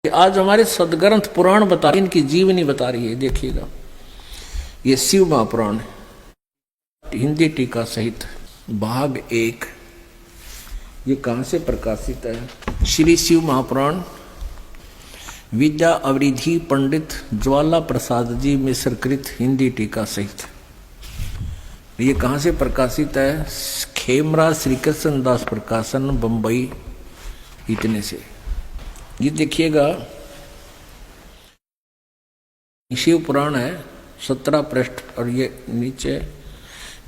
आज हमारे सदग्रंथ पुराण बता रही, इनकी जीवनी बता रही है। देखिएगा, ये शिव महापुराण हिंदी टीका सहित भाग 1, ये कहां से प्रकाशित है? श्री शिव महापुराण विद्या अवरिधि पंडित ज्वाला प्रसाद जी मिश्र कृत हिंदी टीका सहित। ये कहां से प्रकाशित है? खेमरा श्री कृष्ण दास प्रकाशन, बंबई। इतने से ये देखिएगा, शिव पुराण है 17 पृष्ठ, और ये नीचे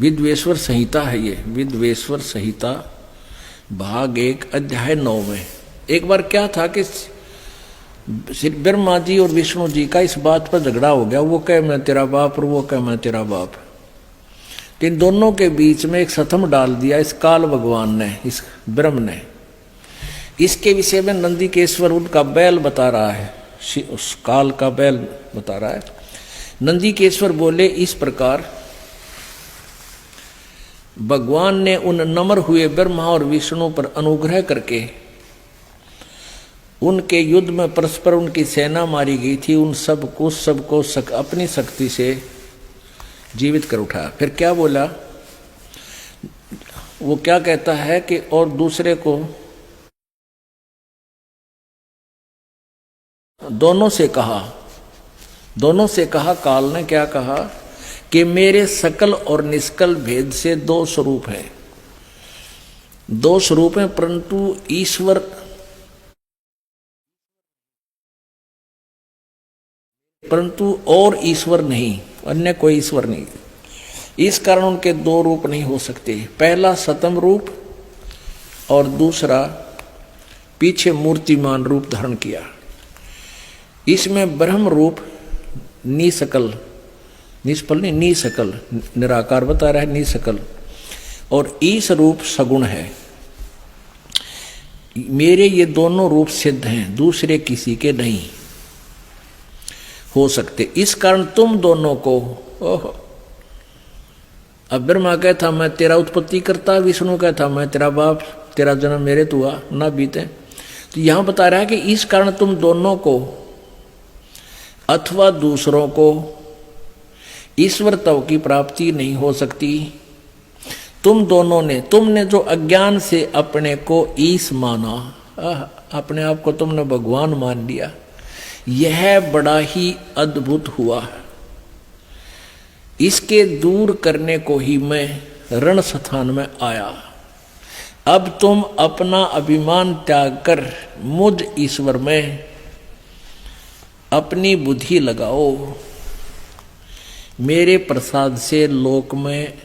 विद्वेश्वर संहिता है। ये विद्वेश्वर संहिता भाग 1 अध्याय 9 में। एक बार क्या था कि श्री ब्रह्मा जी और विष्णु जी का इस बात पर झगड़ा हो गया। वो कहे मैं तेरा बाप और वो कहे मैं तेरा बाप। तो इन दोनों के बीच में एक सतम डाल दिया इस काल भगवान ने, इस ब्रह्म ने। इसके विषय में नंदीकेश्वर उनका बैल बता रहा है, उस काल का बैल बता रहा है। नंदीकेश्वर बोले इस प्रकार, भगवान ने उन नम्र हुए ब्रह्मा और विष्णु पर अनुग्रह करके उनके युद्ध में परस्पर उनकी सेना मारी गई थी, उन सबको अपनी शक्ति से जीवित कर उठाया। फिर क्या बोला? वो क्या कहता है कि और दूसरे को दोनों से कहा काल ने क्या कहा कि मेरे सकल और निष्कल भेद से दो स्वरूप हैं, परंतु ईश्वर और ईश्वर नहीं, अन्य कोई ईश्वर नहीं। इस कारण उनके दो रूप नहीं हो सकते। पहला सतम रूप और दूसरा पीछे मूर्तिमान रूप धारण किया। इसमें ब्रह्म रूप निसकल, निष्फल नहीं, निसकल निराकार बता रहा है, निसकल, और ईश रूप सगुण है। मेरे ये दोनों रूप सिद्ध हैं, दूसरे किसी के नहीं हो सकते। इस कारण तुम दोनों को, अब ब्रह्मा कहता मैं तेरा उत्पत्ति करता, विष्णु कहता मैं तेरा बाप, तेरा जन्म मेरे तो हुआ ना बीते। तो यहां बता रहा है कि इस कारण तुम दोनों को अथवा दूसरों को ईश्वरत्व की प्राप्ति नहीं हो सकती। तुमने जो अज्ञान से अपने को ईश माना, अपने आप को तुमने भगवान मान लिया, यह बड़ा ही अद्भुत हुआ। इसके दूर करने को ही मैं रण स्थान में आया। अब तुम अपना अभिमान त्याग कर मुझ ईश्वर में अपनी बुद्धि लगाओ। मेरे प्रसाद से लोक में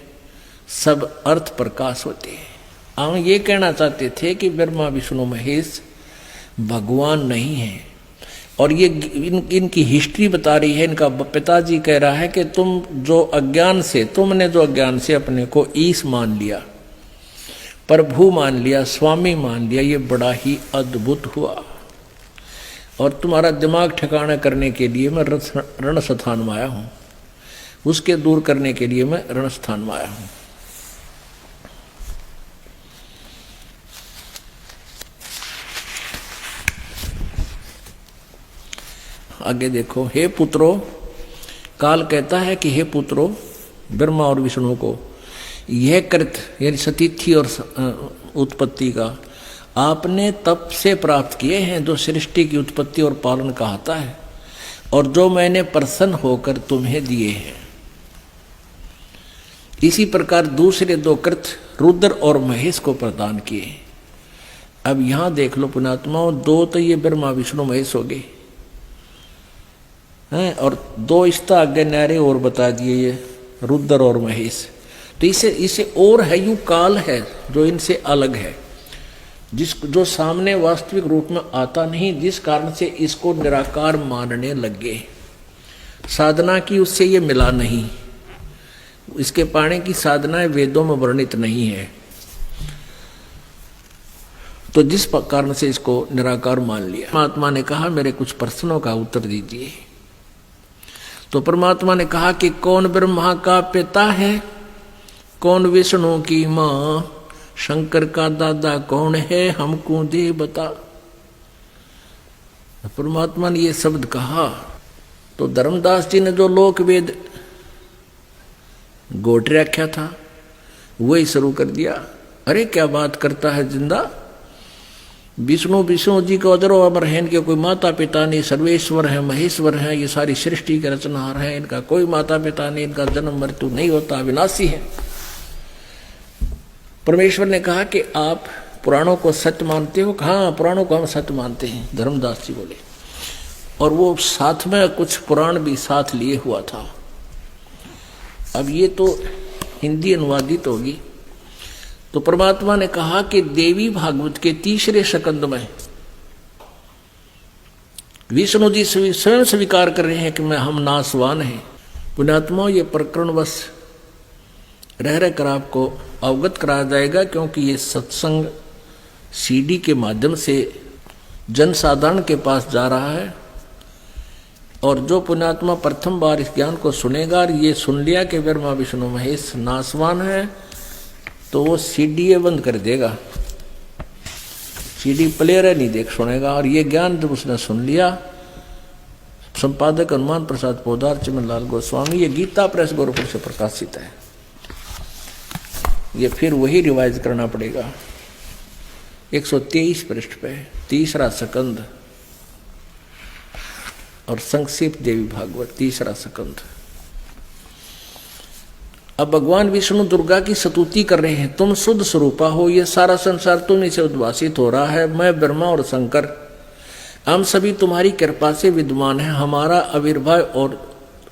सब अर्थ प्रकाश होते हैं। हम ये कहना चाहते थे कि ब्रह्मा विष्णु महेश भगवान नहीं है, और ये इनकी हिस्ट्री बता रही है। इनका पिताजी कह रहा है कि तुमने जो अज्ञान से अपने को ईश मान लिया, प्रभु मान लिया, स्वामी मान लिया, ये बड़ा ही अद्भुत हुआ। और तुम्हारा दिमाग ठिकाना करने के लिए मैं रण स्थान में आया हूं, उसके दूर करने के लिए मैं रण स्थान में आया हूं। आगे देखो, हे पुत्रो, काल कहता है कि हे पुत्रो, ब्रह्मा और विष्णु को, यह कृत यानी सतीथि और उत्पत्ति का आपने तप से प्राप्त किए हैं, जो सृष्टि की उत्पत्ति और पालन कहता है, और जो मैंने प्रसन्न होकर तुम्हें दिए हैं। इसी प्रकार दूसरे दो कृत रुद्र और महेश को प्रदान किए। अब यहां देख लो पुण्यात्माओं, दो तो ये ब्रह्मा विष्णु महेश हो गए हैं, और दो इसका आगे न्यारे और बता दिए, ये रुद्र और महेश। तो इसे और है, यू काल है जो इनसे अलग है, जो सामने वास्तविक रूप में आता नहीं, जिस कारण से इसको निराकार मानने लगे। साधना की उससे ये मिला नहीं, इसके पाने की साधनाएं वेदों में वर्णित नहीं है। तो जिस कारण से इसको निराकार मान लिया। परमात्मा ने कहा मेरे कुछ प्रश्नों का उत्तर दीजिए। तो परमात्मा ने कहा कि कौन ब्रह्मा का पिता है, कौन विष्णु की माँ, शंकर का दादा कौन है, हमको दे बता। परमात्मा ने ये शब्द कहा तो धर्मदास जी ने जो लोक वेद गोट रखा था वही शुरू कर दिया। अरे क्या बात करता है जिंदा, विष्णु जी को अदरो अमर है, इनके कोई माता पिता नहीं, सर्वेश्वर है, महेश्वर है, ये सारी सृष्टि के रचनहार है, इनका कोई माता पिता नहीं, इनका जन्म मृत्यु नहीं होता, अविनाशी है। परमेश्वर ने कहा कि आप पुराणों को सत्य मानते हो? हाँ, पुराणों को हम सत्य मानते हैं, धर्मदास जी बोले। और वो साथ में कुछ पुराण भी साथ लिए हुआ था। अब ये तो हिंदी अनुवादित होगी। तो परमात्मा ने कहा कि देवी भागवत के 3रे स्कंद में विष्णु जी स्वयं स्वीकार कर रहे हैं कि मैं हम नासवान हैं। पुण्यात्मा, ये प्रकरणवश रह कर आपको अवगत कराया जाएगा, क्योंकि ये सत्संग सीडी के माध्यम से जनसाधारण के पास जा रहा है। और जो पुण्यात्मा प्रथम बार इस ज्ञान को सुनेगा और ये सुन लिया कि ब्रह्मा विष्णु महेश नासवान है, तो वो सीडी बंद कर देगा, सीडी प्लेयर नहीं देख सुनेगा। और ये ज्ञान जब उसने सुन लिया, संपादक हनुमान प्रसाद पोदार, चिमनलाल गोस्वामी, ये गीता प्रेस गोरखपुर से प्रकाशित है। ये फिर वही रिवाइज करना पड़ेगा। 123 पृष्ठ पे 3रा स्कंद और संक्षिप्त देवी भागवत 3रा स्कंद। अब भगवान विष्णु दुर्गा की स्तुति कर रहे हैं, तुम शुद्ध स्वरूपा हो, ये सारा संसार तुम्हीं से उद्भासित हो रहा है। मैं ब्रह्मा और शंकर हम सभी तुम्हारी कृपा से विद्यमान है। हमारा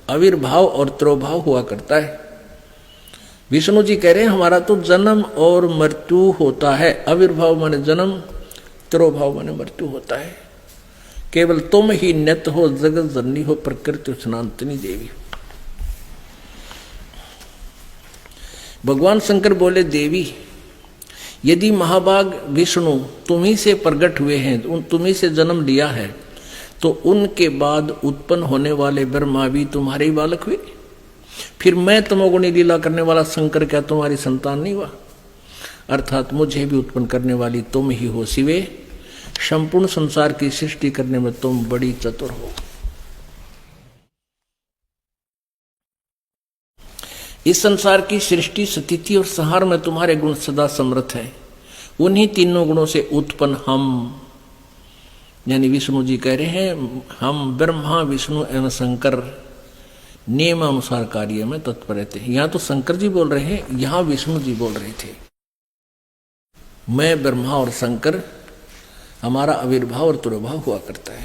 आविर्भाव और तिरोभाव हुआ करता है। विष्णु जी कह रहे हैं हमारा तो जन्म और मृत्यु होता है। आविर्भाव माने जन्म, तिरोभाव माने मृत्यु होता है। केवल तुम ही नित्य हो, जगत जननी हो, प्रकृति सनातनी देवी। भगवान शंकर बोले, देवी यदि महाभाग विष्णु तुम्ही से प्रकट हुए हैं, तुम्ही से जन्म लिया है, तो उनके बाद उत्पन्न होने वाले ब्रह्मा भी तुम्हारे ही बालक हुए। फिर मैं तमोगुणी लीला करने वाला शंकर क्या तुम्हारी संतान नहीं हुआ? अर्थात मुझे भी उत्पन्न करने वाली तुम ही हो शिवे। संपूर्ण संसार की सृष्टि करने में तुम बड़ी चतुर हो। इस संसार की सृष्टि, स्थिति और संहार में तुम्हारे गुण सदा समर्थ है। उन्हीं तीनों गुणों से उत्पन्न हम, यानी विष्णु जी कह रहे हैं, हम ब्रह्मा विष्णु एवं शंकर नियमानुसार कार्य में तत्पर रहते हैं। यहां तो शंकर जी बोल रहे हैं, यहां विष्णु जी बोल रहे थे। मैं ब्रह्मा और शंकर, हमारा आविर्भाव और तिरोभाव हुआ करता है।